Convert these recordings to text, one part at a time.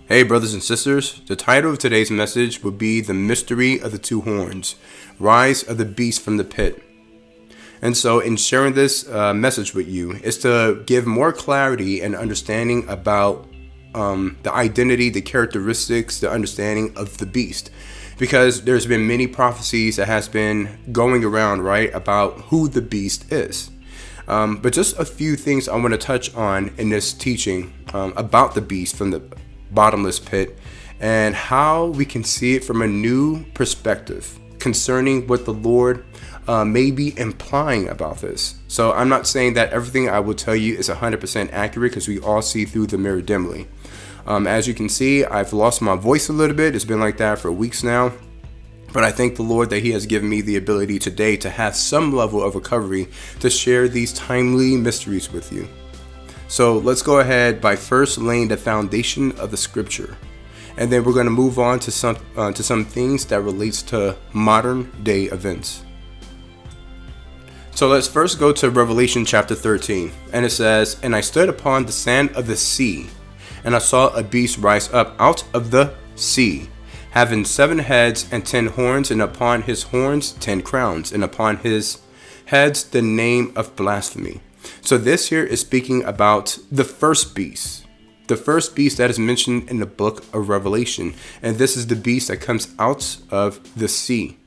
Hey, brothers and sisters, the title of today's message would be The Mystery of the Two Horns, Rise of the Beast from the Pit. And so in sharing this message with you is to give more clarity and understanding about the identity, the characteristics, the understanding of the beast. Because there's been many prophecies that has been going around, right, about who the beast is. But just a few things I want to touch on in this teaching about the beast from the bottomless pit and how we can see it from a new perspective concerning what the Lord may be implying about this. So I'm not saying that everything I will tell you is 100% accurate, because we all see through the mirror dimly. As you can see, I've lost my voice a little bit. It's been like that for weeks now. But I thank the Lord that He has given me the ability today to have some level of recovery to share these timely mysteries with you. So let's go ahead by first laying the foundation of the scripture. And then we're going to move on to some things that relates to modern day events. So let's first go to Revelation chapter 13. And it says, "And I stood upon the sand of the sea, and I saw a beast rise up out of the sea, having 7 heads and 10 horns, and upon his horns 10 crowns, and upon his heads the name of blasphemy." So this here is speaking about the first beast that is mentioned in the book of Revelation. And this is the beast that comes out of the sea.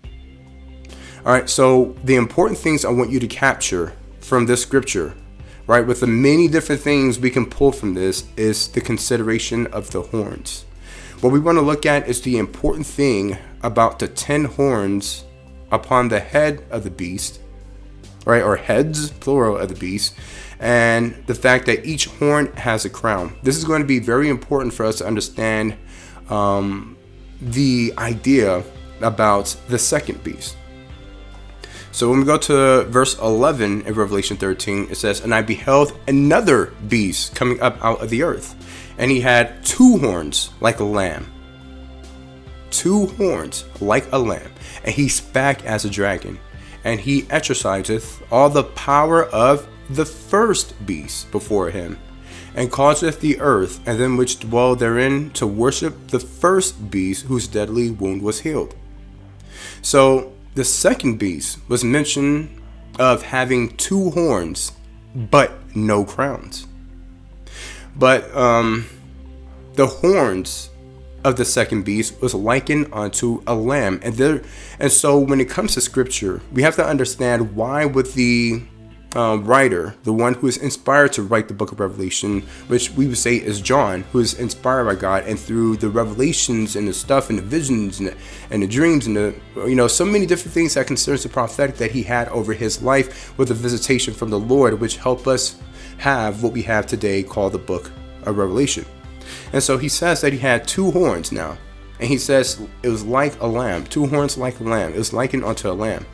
All right, so the important things I want you to capture from this scripture, right, with the many different things we can pull from this, is the consideration of the horns. What we want to look at is the important thing about the 10 horns upon the head of the beast, right, or heads, plural, of the beast, and the fact that each horn has a crown. This is going to be very important for us to understand the idea about the second beast. So when we go to verse 11 in Revelation 13, it says, "And I beheld another beast coming up out of the earth, and he had 2 horns like a lamb." 2 horns like a lamb. "And he spake as a dragon, and he exerciseth all the power of the first beast before him, and causeth the earth and them which dwell therein to worship the first beast, whose deadly wound was healed." So the second beast was mentioned of having 2 horns, but no crowns. But the horns of the second beast was likened unto a lamb. And so when it comes to scripture, we have to understand why would the writer, the one who is inspired to write the book of Revelation, which we would say is John, who is inspired by God, and through the revelations and the stuff and the visions and the dreams and the so many different things that concerns the prophetic that he had over his life with a visitation from the Lord, which help us have what we have today called the book of Revelation. And so he says that he had 2 horns now. And he says it was like a lamb, 2 horns like a lamb. It was likened unto a lamb.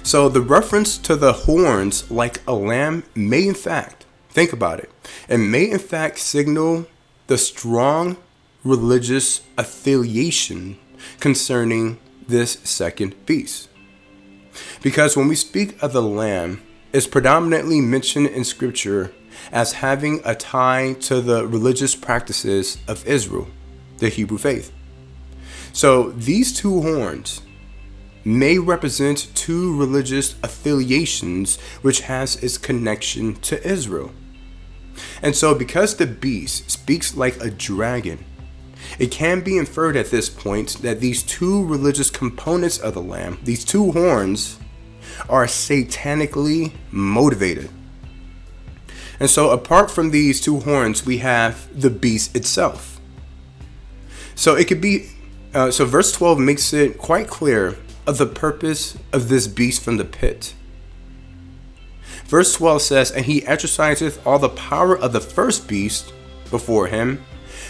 So the reference to the horns like a lamb may in fact, think about it, and may in fact signal the strong religious affiliation concerning this second beast. Because when we speak of the lamb, it's predominantly mentioned in scripture as having a tie to the religious practices of Israel, the Hebrew faith. So these 2 horns may represent 2 religious affiliations which has its connection to Israel. And so because the beast speaks like a dragon, it can be inferred at this point that these 2 religious components of the lamb, these 2 horns, are satanically motivated. And so apart from these 2 horns, we have the beast itself. So it could be, so verse 12 makes it quite clear of the purpose of this beast from the pit. Verse 12 says, "And he exerciseth all the power of the first beast before him,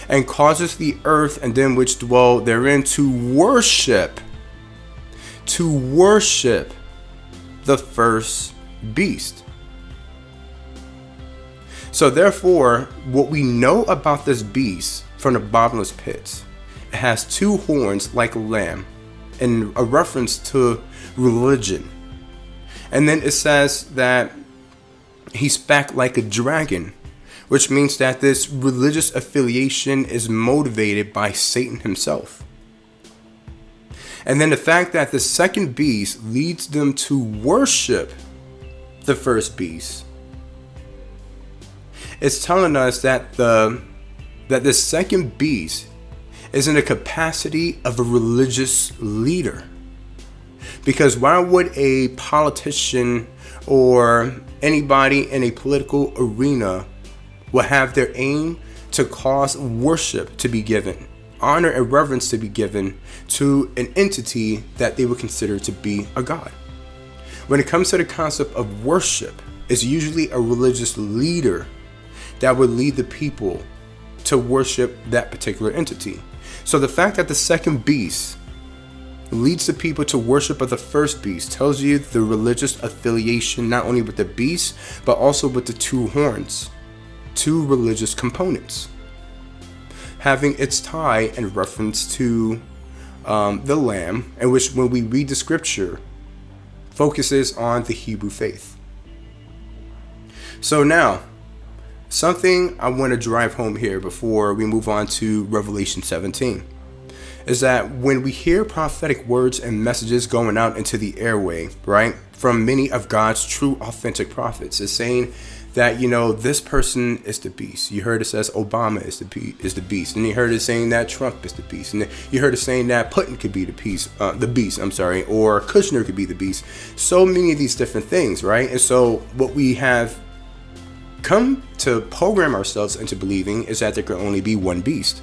and causeth the earth and them which dwell therein to worship the first beast." So therefore, what we know about this beast from the bottomless pits, it has 2 horns like a lamb, in a reference to religion. And then it says that he spake like a dragon, which means that this religious affiliation is motivated by Satan himself. And then the fact that the second beast leads them to worship the first beast. It's telling us that the second beast is in the capacity of a religious leader. Because why would a politician or anybody in a political arena will have their aim to cause worship to be given, honor and reverence to be given to an entity that they would consider to be a god? When it comes to the concept of worship, it's usually a religious leader that would lead the people to worship that particular entity. So the fact that the second beast leads the people to worship of the first beast tells you the religious affiliation not only with the beast, but also with the two horns, two religious components, having its tie in reference to the lamb, in which when we read the scripture, focuses on the Hebrew faith. So now, something I want to drive home here before we move on to Revelation 17 is that when we hear prophetic words and messages going out into the airway, right, from many of God's true authentic prophets, it's saying that, this person is the beast. You heard it says Obama is the beast, and you heard it saying that Trump is the beast, and you heard it saying that Putin could be the beast, or Kushner could be the beast. So many of these different things, right? And so what we have come to program ourselves into believing is that there can only be one beast.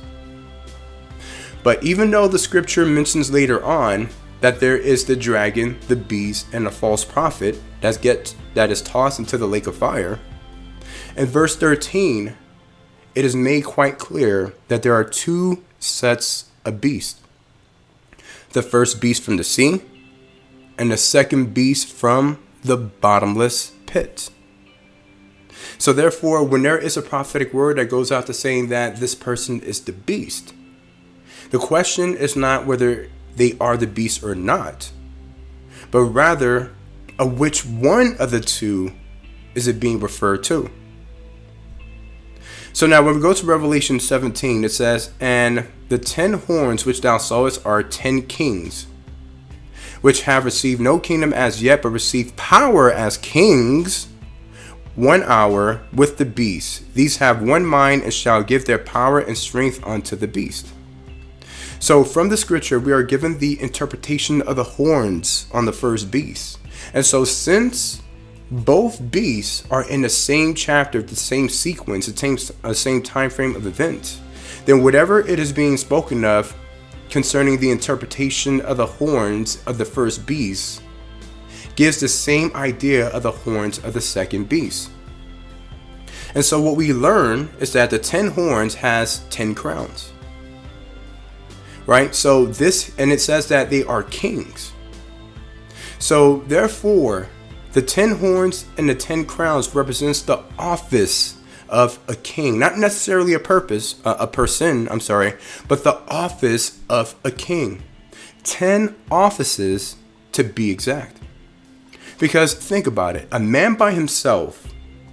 But even though the scripture mentions later on that there is the dragon, the beast, and the false prophet that is tossed into the lake of fire, in verse 13, it is made quite clear that there are two sets of beasts. The first beast from the sea, and the second beast from the bottomless pit. So therefore, when there is a prophetic word that goes out to saying that this person is the beast, the question is not whether they are the beast or not, but rather which one of the two is it being referred to. So now when we go to Revelation 17, it says, "And the 10 horns which thou sawest are 10 kings, which have received no kingdom as yet, but received power as kings 1 hour with the beast. These have one mind and shall give their power and strength unto the beast." So from the scripture, we are given the interpretation of the horns on the first beast. And so since both beasts are in the same chapter, the same sequence, the same time frame of events, then whatever it is being spoken of concerning the interpretation of the horns of the first beast gives the same idea of the horns of the second beast. And so what we learn is that the 10 horns has 10 crowns. Right? So and it says that they are kings. So therefore, the 10 horns and the 10 crowns represents the office of a king, not necessarily a person, but the office of a king. 10 offices to be exact. Because think about it, a man by himself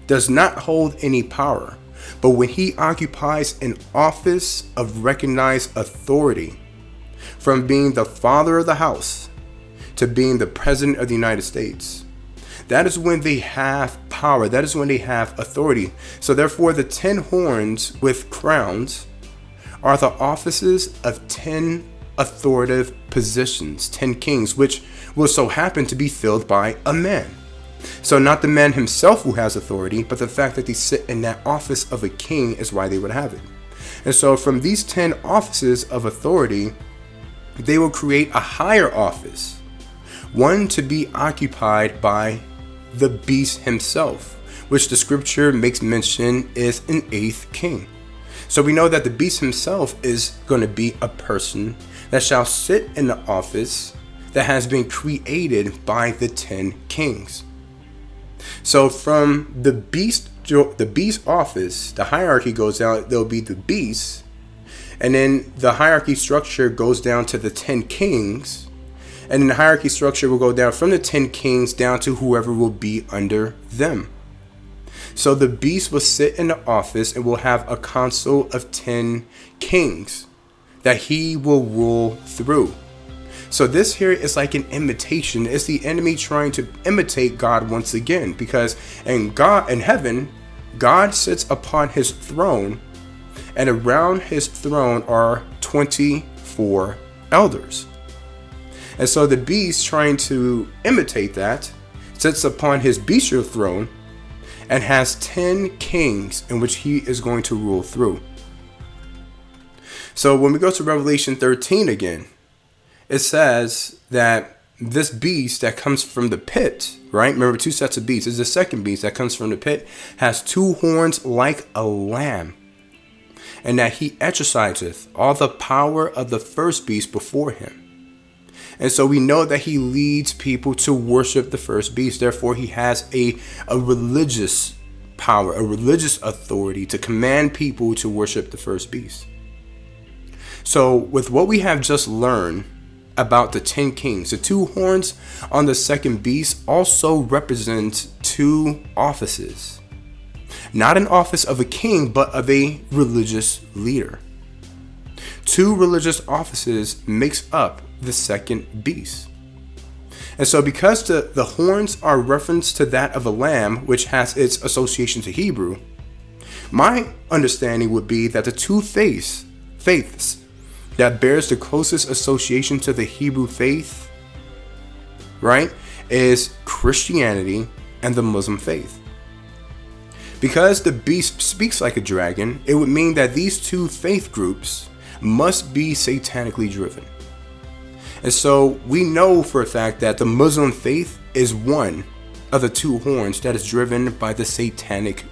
does not hold any power, but when he occupies an office of recognized authority, from being the father of the house to being the president of the United States, that is when they have power. That is when they have authority. So therefore, the 10 horns with crowns are the offices of 10 authoritative positions, 10 kings, which will so happen to be filled by a man. So not the man himself who has authority, but the fact that they sit in that office of a king is why they would have it. And so from these 10 offices of authority, they will create a higher office, one to be occupied by the beast himself, which the scripture makes mention is an 8th king. So we know that the beast himself is going to be a person that shall sit in the office that has been created by the 10 kings. So from the beast office, the hierarchy goes down. There'll be the beast, and then the hierarchy structure goes down to the 10 kings, and then the hierarchy structure will go down from the 10 kings down to whoever will be under them. So the beast will sit in the office and will have a council of 10 kings that he will rule through. So this here is like an imitation. It's the enemy trying to imitate God once again, because in heaven, God sits upon his throne, and around his throne are 24 elders. And so the beast, trying to imitate that, sits upon his bestial throne and has 10 kings in which he is going to rule through. So when we go to Revelation 13 again, it says that this beast that comes from the pit, right? Remember, two sets of beasts. Is the second beast that comes from the pit, has 2 horns like a lamb, and that he exerciseth all the power of the first beast before him. And so we know that he leads people to worship the first beast. Therefore, he has a religious power, a religious authority to command people to worship the first beast. So with what we have just learned about the 10 kings, the 2 horns on the second beast also represent 2 offices. Not an office of a king, but of a religious leader. 2 religious offices makes up the second beast. And so because the horns are reference to that of a lamb, which has its association to Hebrew, my understanding would be that the 2 faiths that bears the closest association to the Hebrew faith, right, is Christianity and the Muslim faith. Because the beast speaks like a dragon, it would mean that these 2 faith groups must be satanically driven. And so we know for a fact that the Muslim faith is one of the 2 horns that is driven by the satanic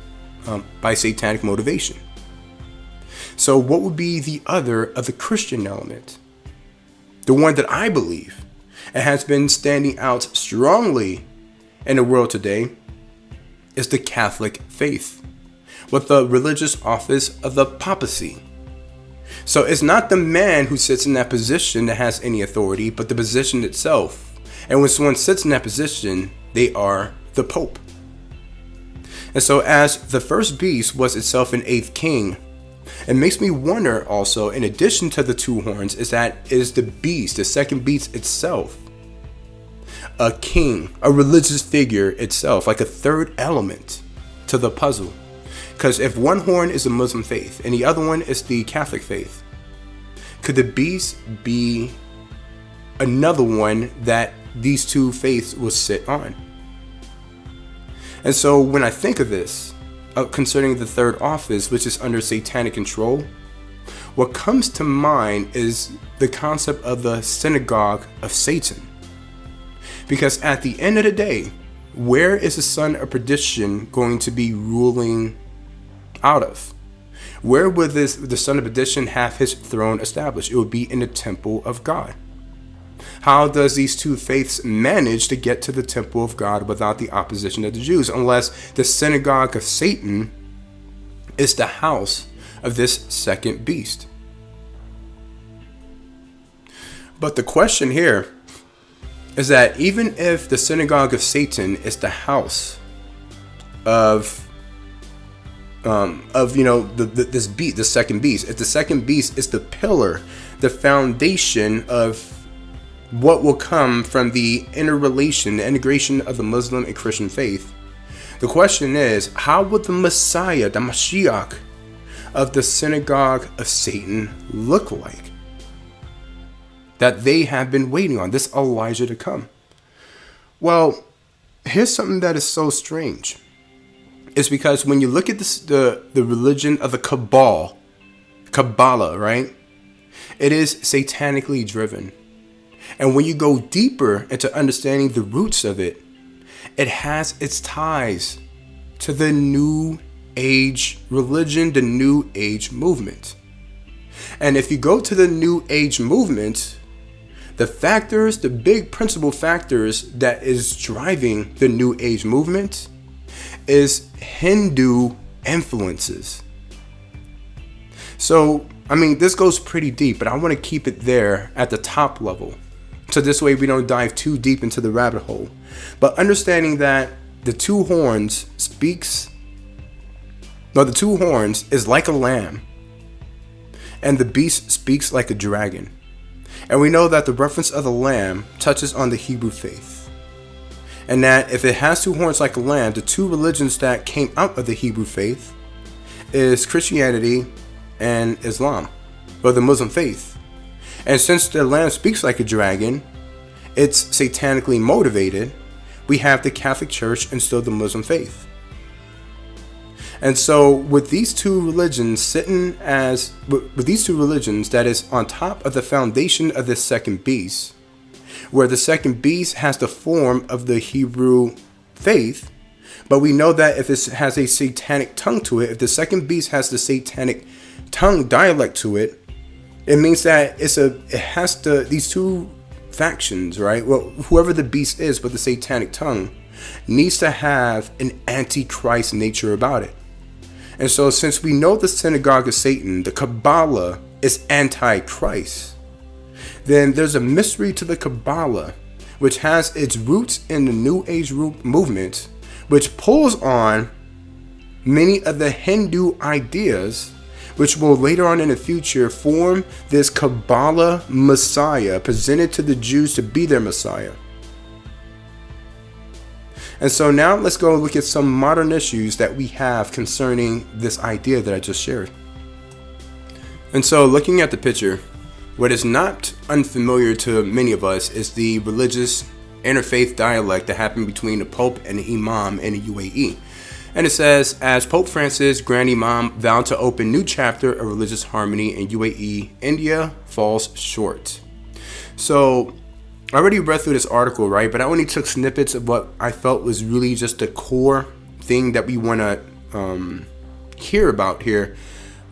motivation. So what would be the other of the Christian element? The one that I believe and has been standing out strongly in the world today is the Catholic faith, with the religious office of the papacy. So it's not the man who sits in that position that has any authority, but the position itself. And when someone sits in that position, they are the Pope. And so as the first beast was itself an 8th king, it makes me wonder also, in addition to the 2 horns, is the beast, the second beast itself, a king, a religious figure itself, like a third element to the puzzle. Because if one horn is the Muslim faith and the other one is the Catholic faith, could the beast be another one that these 2 faiths will sit on? And so when I think of this, concerning the third office, which is under satanic control, what comes to mind is the concept of the synagogue of Satan. Because at the end of the day, where is the son of perdition going to be ruling out of? Where would the son of perdition have his throne established? It would be in the temple of God. How does these 2 faiths manage to get to the temple of God without the opposition of the Jews, unless the synagogue of Satan is the house of this second beast? But the question here is that even if the synagogue of Satan is the house of this beast, the second beast, if the second beast is the pillar, the foundation of what will come from the interrelation, the integration of the Muslim and Christian faith, the question is, how would the Messiah, the Mashiach of the synagogue of Satan look like? That they have been waiting on, this Elijah to come. Well, here's something that is so strange. It's because when you look at this, the religion of the Kabalah, right? It is satanically driven. And when you go deeper into understanding the roots of it, it has its ties to the New Age religion, the New Age movement. And if you go to the New Age movement, the big principal factors that is driving the New Age movement is Hindu influences. So, this goes pretty deep, but I want to keep it there at the top level. So this way we don't dive too deep into the rabbit hole. But understanding that the 2 horns speaks No, the two horns is like a lamb, and the beast speaks like a dragon. And we know that the reference of the lamb touches on the Hebrew faith. And that if it has two horns like a lamb, the two religions that came out of the Hebrew faith is Christianity and Islam, or the Muslim faith. And since the lamb speaks like a dragon, it's satanically motivated, we have the Catholic Church and still the Muslim faith. And so with these two religions that is on top of the foundation of this second beast, where the second beast has the form of the Hebrew faith, but we know that if it has a satanic tongue to it, if the second beast has the satanic tongue dialect to it, it means that these two factions, right? Well, whoever the beast is, but the satanic tongue needs to have an antichrist nature about it. And so since we know the synagogue of Satan, the Kabalah is antichrist, then there's a mystery to the Kabalah, which has its roots in the New Age movement, which pulls on many of the Hindu ideas, which will later on in the future form this Kabalah Messiah presented to the Jews to be their Messiah. And so now let's go look at some modern issues that we have concerning this idea that I just shared. And so looking at the picture, what is not unfamiliar to many of us is the religious interfaith dialect that happened between the Pope and the Imam in the UAE. And it says, as Pope Francis, Grand Imam, vowed to open new chapter of religious harmony in UAE, India falls short. So I already read through this article, right? But I only took snippets of what I felt was really just the core thing that we want to hear about here,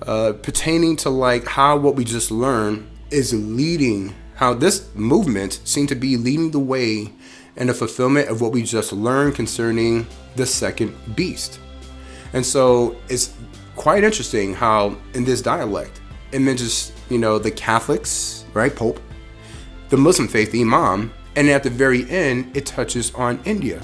pertaining to like how what we just learned is leading, how this movement seemed to be leading the way in the fulfillment of what we just learned concerning the second beast. And so it's quite interesting how in this dialect it mentions, the Catholics, right, Pope, the Muslim faith, the Imam, and at the very end, it touches on India.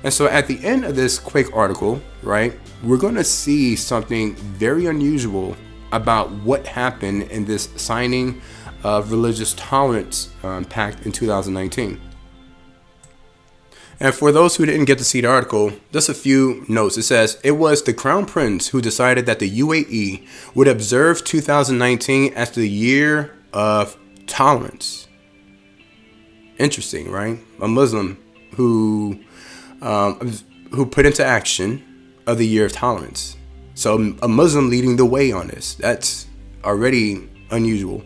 And so at the end of this quick article, right, we're going to see something very unusual about what happened in this signing of religious tolerance pact in 2019. And for those who didn't get to see the article, just a few notes. It says, it was the Crown Prince who decided that the UAE would observe 2019 as the year of tolerance. Interesting, right? A Muslim who put into action of the year of tolerance. So a Muslim leading the way on this. That's already unusual.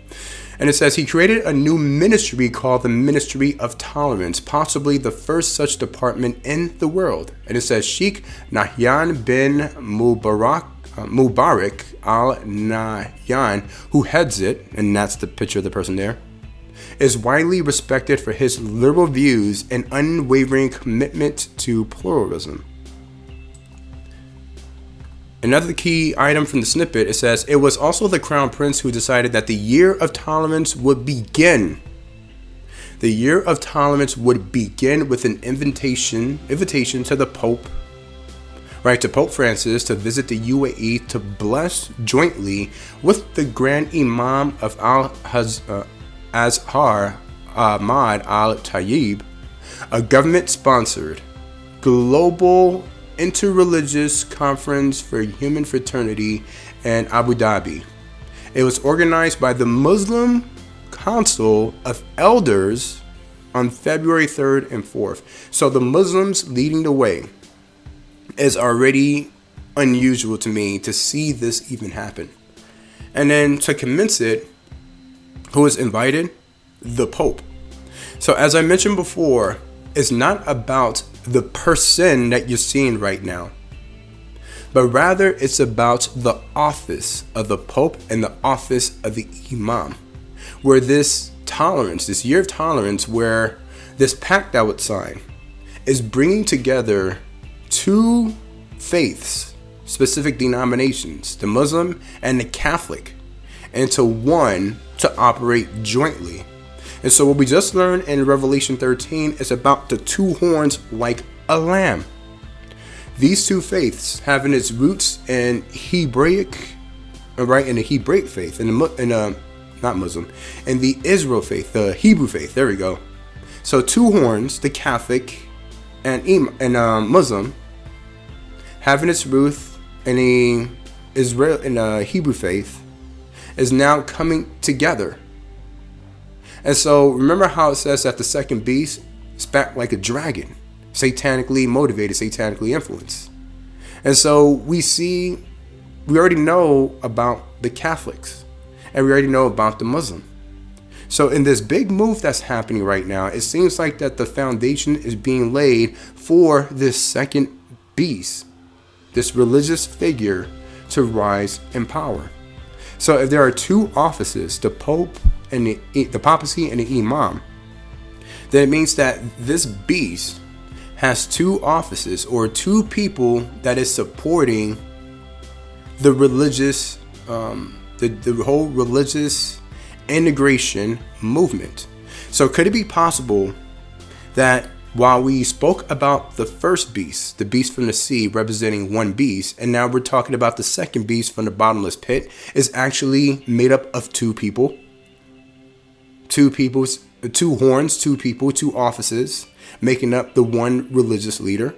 And it says he created a new ministry called the Ministry of Tolerance, possibly the first such department in the world. And it says Sheikh Nahyan bin Mubarak Al Nahyan, who heads it, and that's the picture of the person there, is widely respected for his liberal views and unwavering commitment to pluralism. Another key item from the snippet, it says, it was also the Crown Prince who decided that the year of tolerance would begin. The year of tolerance would begin with an invitation to the Pope, right, to Pope Francis to visit the UAE to bless jointly with the Grand Imam of Azhar Ahmad Al-Tayyib, a government-sponsored global interreligious conference for human fraternity in Abu Dhabi. It was organized by the Muslim Council of Elders on February 3rd and 4th. So the Muslims leading the way is already unusual to me to see this even happen. And then to commence it, who was invited? The Pope. So as I mentioned before, it's not about the person that you're seeing right now, but rather it's about the office of the Pope and the office of the Imam, where this tolerance, this year of tolerance, where this pact I would sign is bringing together two faiths, specific denominations, the Muslim and the Catholic, into one to operate jointly. And so what we just learned in Revelation 13 is about the two horns like a lamb. These two faiths having its roots in Hebraic, right, in the Hebraic faith, not Muslim, in the Israel faith, the Hebrew faith. There we go. So two horns, the Catholic and Muslim, having its roots in the Hebrew faith, is now coming together. And so remember how it says that the second beast spat like a dragon, satanically motivated, satanically influenced. And so we already know about the Catholics, and we already know about the Muslim. So in this big move that's happening right now, it seems like that the foundation is being laid for this second beast, this religious figure, to rise in power. So if there are two offices, the Pope and the papacy and the Imam, then it means that this beast has two offices, or two people that is supporting the religious, the whole religious integration movement. So could it be possible that while we spoke about the first beast, the beast from the sea representing one beast, and now we're talking about the second beast from the bottomless pit, is actually made up of two people, two horns, two people, two offices, making up the one religious leader?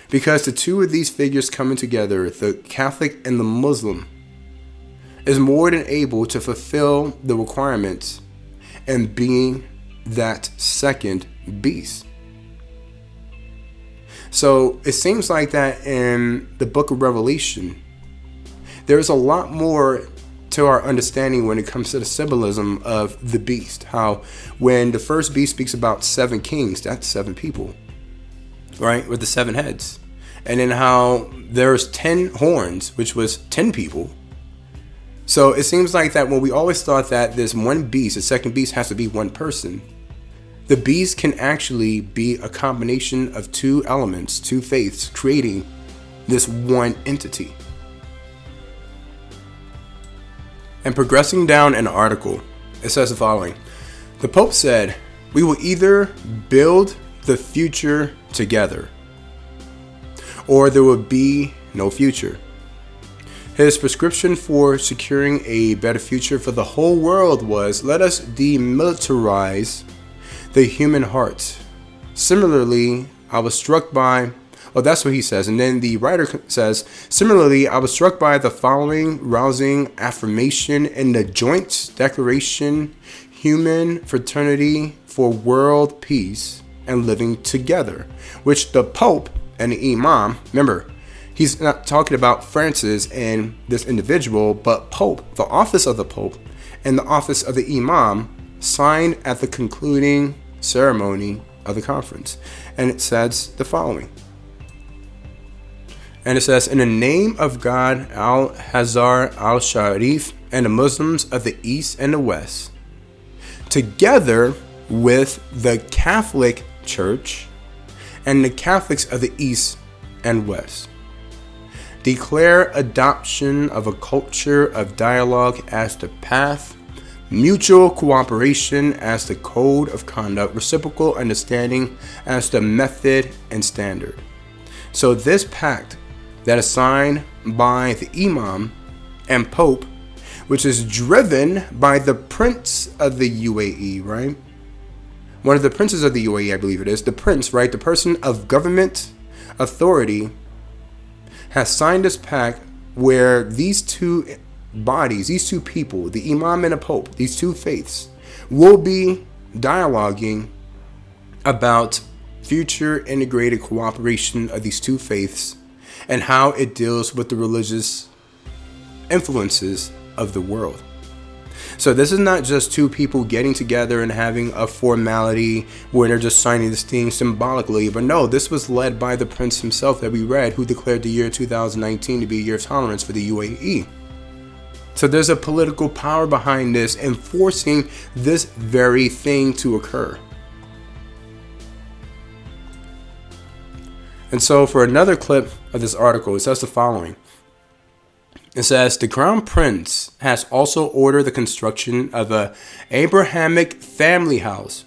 Because the two of these figures coming together, the Catholic and the Muslim, is more than able to fulfill the requirements and being that second beast. So it seems like that in the book of Revelation, there's a lot more to our understanding when it comes to the symbolism of the beast. How when the first beast speaks about 7 kings, that's 7 people, right, with the 7 heads. And then how there's 10 horns, which was 10 people. So it seems like that when we always thought that this one beast, the second beast, has to be one person, the beast can actually be a combination of two elements, two faiths, creating this one entity. And progressing down in the article, it says the following. The Pope said, "We will either build the future together, or there will be no future." His prescription for securing a better future for the whole world was, let us demilitarize the human heart. Similarly, I was struck by, that's what he says. And then the writer says, similarly, I was struck by the following rousing affirmation in the joint declaration, human fraternity for world peace and living together, which the Pope and the Imam, remember, he's not talking about Francis and this individual, but Pope, the office of the Pope and the office of the Imam, signed at the concluding ceremony of the conference. And it says the following. And it says, in the name of God Al-Hazar Al-Sharif and the Muslims of the East and the West, together with the Catholic Church and the Catholics of the East and West, declare adoption of a culture of dialogue as the path, mutual cooperation as the code of conduct, reciprocal understanding as the method and standard. So this pact that is signed by the Imam and Pope, which is driven by the Prince of the UAE, right? One of the princes of the UAE, I believe it is, the prince, right? The person of government authority has signed this pact where these two bodies, these two people, the Imam and the Pope, these two faiths, will be dialoguing about future integrated cooperation of these two faiths and how it deals with the religious influences of the world. So this is not just two people getting together and having a formality where they're just signing this thing symbolically, but no, this was led by the prince himself that we read, who declared the year 2019 to be a year of tolerance for the UAE. So there's a political power behind this, enforcing this very thing to occur. And so for another clip of this article, it says the following. It says, the Crown Prince has also ordered the construction of a Abrahamic family house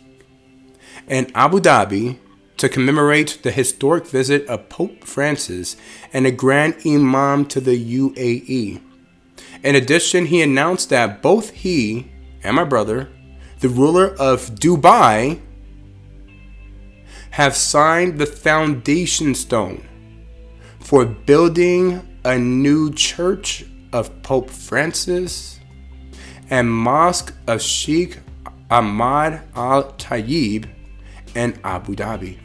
in Abu Dhabi to commemorate the historic visit of Pope Francis and the Grand Imam to the UAE. In addition, he announced that both he and my brother, the ruler of Dubai, have signed the foundation stone for building a new church of Pope Francis and mosque of Sheikh Ahmad Al Tayyib in Abu Dhabi.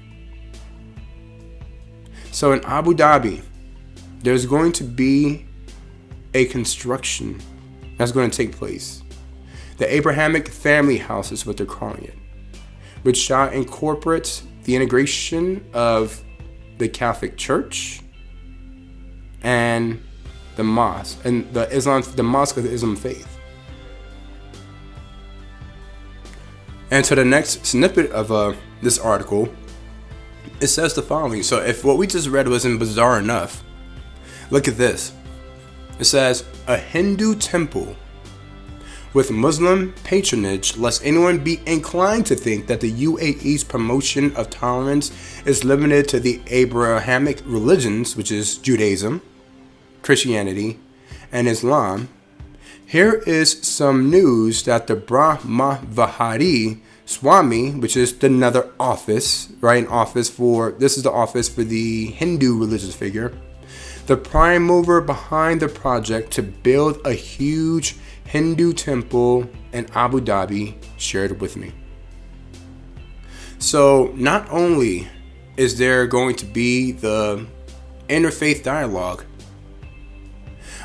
So in Abu Dhabi, there's going to be a construction that's going to take place. The Abrahamic Family House is what they're calling it, which shall incorporate the integration of the Catholic Church and the mosque and the mosque of the Islam faith. And to the next snippet of this article, it says the following. So if what we just read wasn't bizarre enough, look at this. It says, a Hindu temple with Muslim patronage, lest anyone be inclined to think that the UAE's promotion of tolerance is limited to the Abrahamic religions, which is Judaism, Christianity, and Islam. Here is some news that the Brahmavihari Swami, which is another office, right? This is the office for the Hindu religious figure, the prime mover behind the project to build a huge Hindu temple in Abu Dhabi, shared with me. So not only is there going to be the interfaith dialogue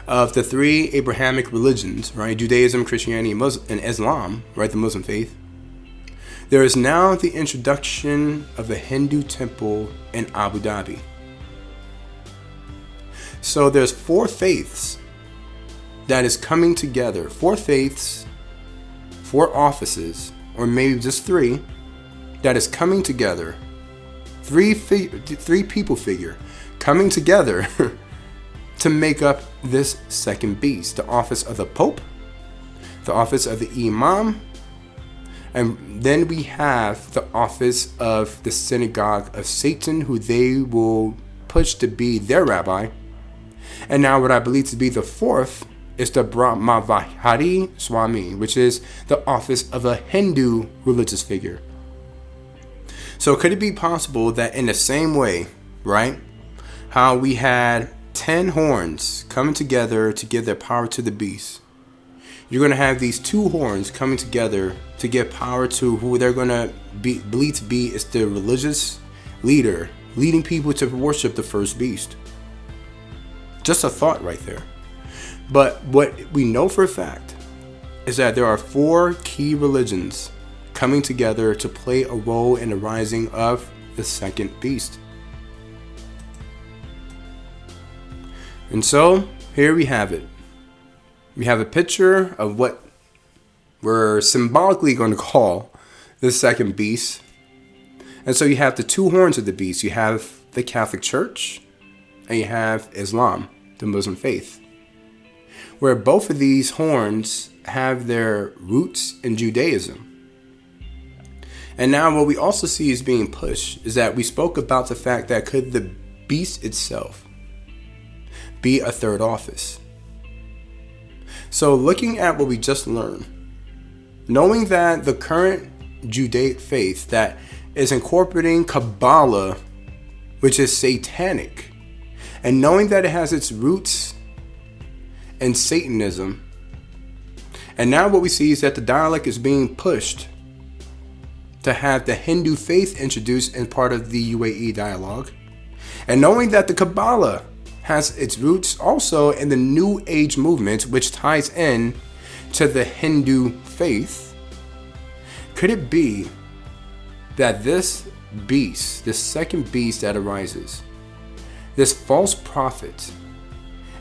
of the three Abrahamic religions, right? Judaism, Christianity, and Islam, right? The Muslim faith. There is now the introduction of a Hindu temple in Abu Dhabi. So there's four faiths that is coming together. Four faiths, four offices, or maybe just three, that is coming together. Three people figure coming together to make up this second beast. The office of the Pope, the office of the Imam, and then we have the office of the synagogue of Satan, who they will push to be their rabbi. And now what I believe to be the fourth is the Brahmavihari Swami, which is the office of a Hindu religious figure. So could it be possible that in the same way, right, how we had 10 horns coming together to give their power to the beast, you're going to have these two horns coming together to give power to who they're going to believe to be is the religious leader, leading people to worship the first beast. Just a thought right there. But what we know for a fact is that there are four key religions coming together to play a role in the rising of the second beast. And so here we have it. We have a picture of what we're symbolically going to call the second beast. And so you have the two horns of the beast. You have the Catholic Church and you have Islam, the Muslim faith, where both of these horns have their roots in Judaism. And now what we also see is being pushed is that we spoke about the fact that could the beast itself be a third office. So looking at what we just learned, knowing that the current Judaic faith that is incorporating Kabalah, which is satanic, and knowing that it has its roots in Satanism, and now what we see is that the dialect is being pushed to have the Hindu faith introduced in part of the UAE dialogue, and knowing that the Kabalah has its roots also in the New Age movement, which ties in to the Hindu faith, could it be that this beast, this second beast that arises, this false prophet,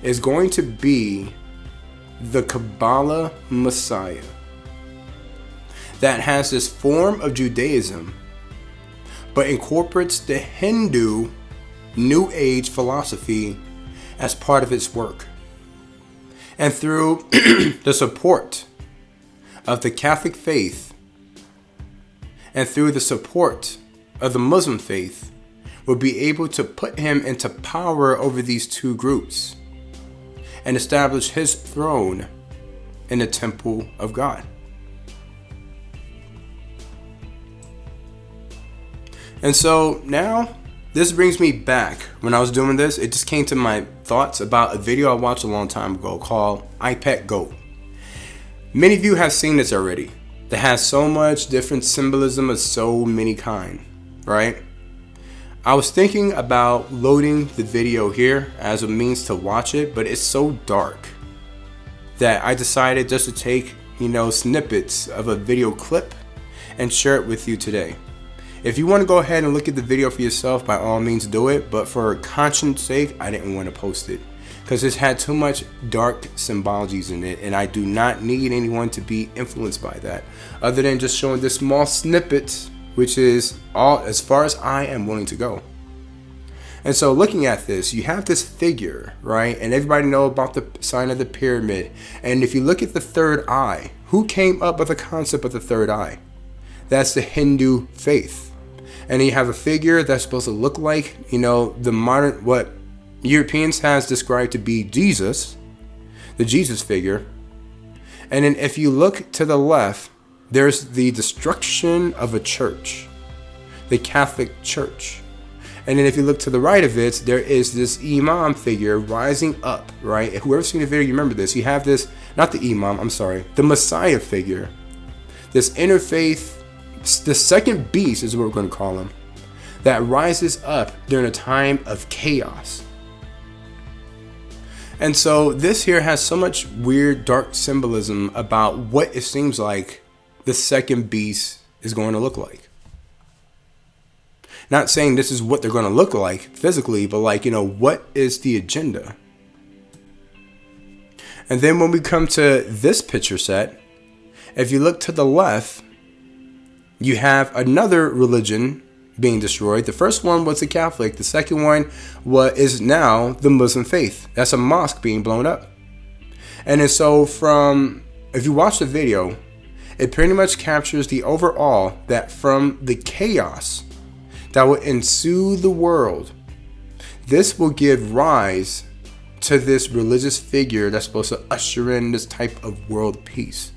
is going to be the Kabalah Messiah that has this form of Judaism but incorporates the Hindu New Age philosophy as part of its work? And through the support of the Catholic faith and through the support of the Muslim faith would be able to put him into power over these two groups and establish his throne in the temple of God. And so now this brings me back. When I was doing this, it just came to my thoughts about a video I watched a long time ago called I Pet Goat. Many of you have seen this already. That has so much different symbolism of so many kind, right? I was thinking about loading the video here as a means to watch it, but it's so dark that I decided just to take, snippets of a video clip and share it with you today. If you want to go ahead and look at the video for yourself, by all means do it, but for conscience sake, I didn't want to post it because it's had too much dark symbologies in it, and I do not need anyone to be influenced by that, other than just showing this small snippet, which is all as far as I am willing to go. And so looking at this, you have this figure, right? And everybody know about the sign of the pyramid. And if you look at the third eye, who came up with the concept of the third eye? That's the Hindu faith. And you have a figure that's supposed to look like, the modern, what Europeans has described to be Jesus, the Jesus figure. And then if you look to the left, there's the destruction of a church, the Catholic Church. And then if you look to the right of it, there is this imam figure rising up, right? Whoever's seen the video, you remember this. You have this, not the imam, the Messiah figure. This interfaith, the second beast is what we're going to call him, that rises up during a time of chaos. And so this here has so much weird, dark symbolism about what it seems like the second beast is going to look like. Not saying this is what they're going to look like physically, but what is the agenda? And then when we come to this picture set, if you look to the left, you have another religion being destroyed. The first one was the Catholic. The second one is now the Muslim faith. That's a mosque being blown up. And then so if you watch the video, it pretty much captures the overall that from the chaos that will ensue the world, this will give rise to this religious figure that's supposed to usher in this type of world peace.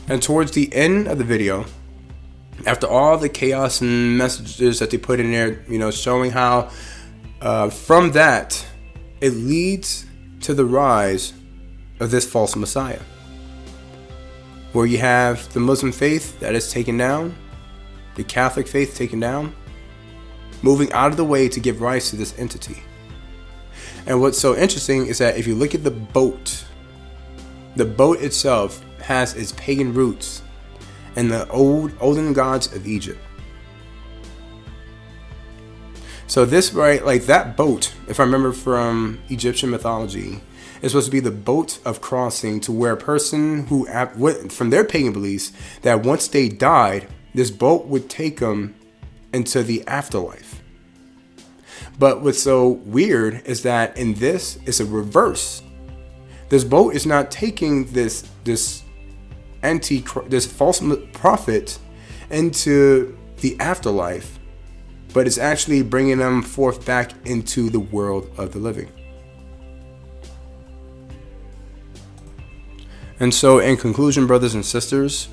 And towards the end of the video, after all the chaos and messages that they put in there, showing how from that it leads to the rise of this false Messiah, where you have the Muslim faith that is taken down, the Catholic faith taken down, moving out of the way to give rise to this entity. And what's so interesting is that if you look at the boat itself has its pagan roots in the olden gods of Egypt. So this, right, like that boat, if I remember from Egyptian mythology, is supposed to be the boat of crossing, to where a person who, from their pagan beliefs, that once they died, this boat would take them into the afterlife. But what's so weird is that in this, it's a reverse. This boat is not taking this false prophet into the afterlife, but it's actually bringing them forth back into the world of the living. And so in conclusion, brothers and sisters,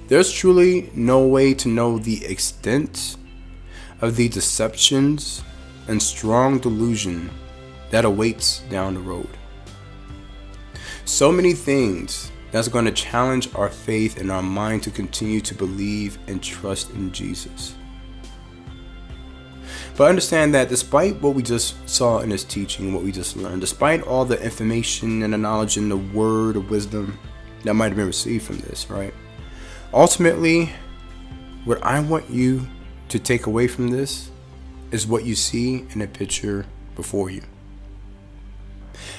there's truly no way to know the extent of the deceptions and strong delusion that awaits down the road. So many things that's going to challenge our faith and our mind to continue to believe and trust in Jesus. But understand that despite what we just saw in this teaching, what we just learned, despite all the information and the knowledge and the word of wisdom that might have been received from this, right? Ultimately, what I want you to take away from this is what you see in the picture before you.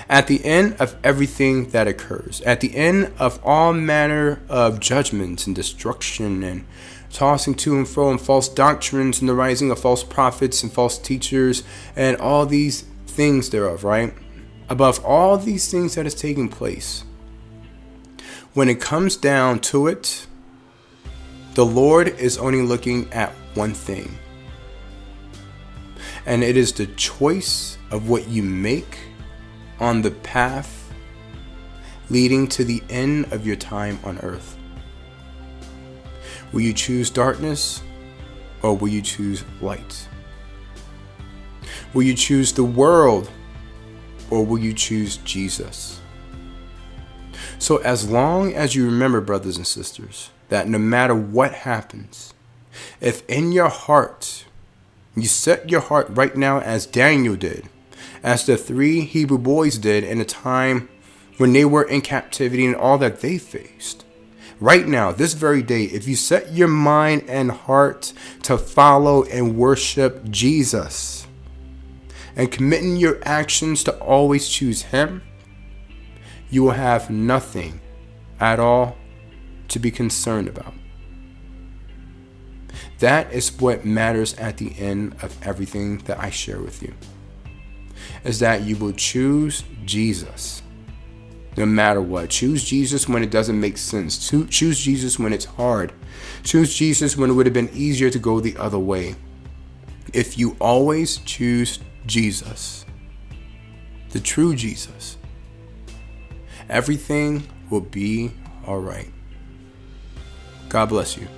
At the end of everything that occurs, at the end of all manner of judgments and destruction and tossing to and fro and false doctrines and the rising of false prophets and false teachers and all these things thereof, right? Above all these things that is taking place, when it comes down to it, The Lord is only looking at one thing, and it is the choice of what you make on the path leading to the end of your time on earth. Will you choose darkness, or will you choose light? Will you choose the world, or will you choose Jesus? So as long as you remember, brothers and sisters, that no matter what happens, if in your heart, you set your heart right now as Daniel did, as the 3 Hebrew boys did in a time when they were in captivity and all that they faced. Right now, this very day, if you set your mind and heart to follow and worship Jesus, and committing your actions to always choose Him, you will have nothing at all to be concerned about. That is what matters at the end of everything that I share with you, is that you will choose Jesus no matter what. Choose Jesus when it doesn't make sense. Choose Jesus when it's hard. Choose Jesus when it would have been easier to go the other way. If you always choose Jesus, the true Jesus, everything will be all right. God bless you.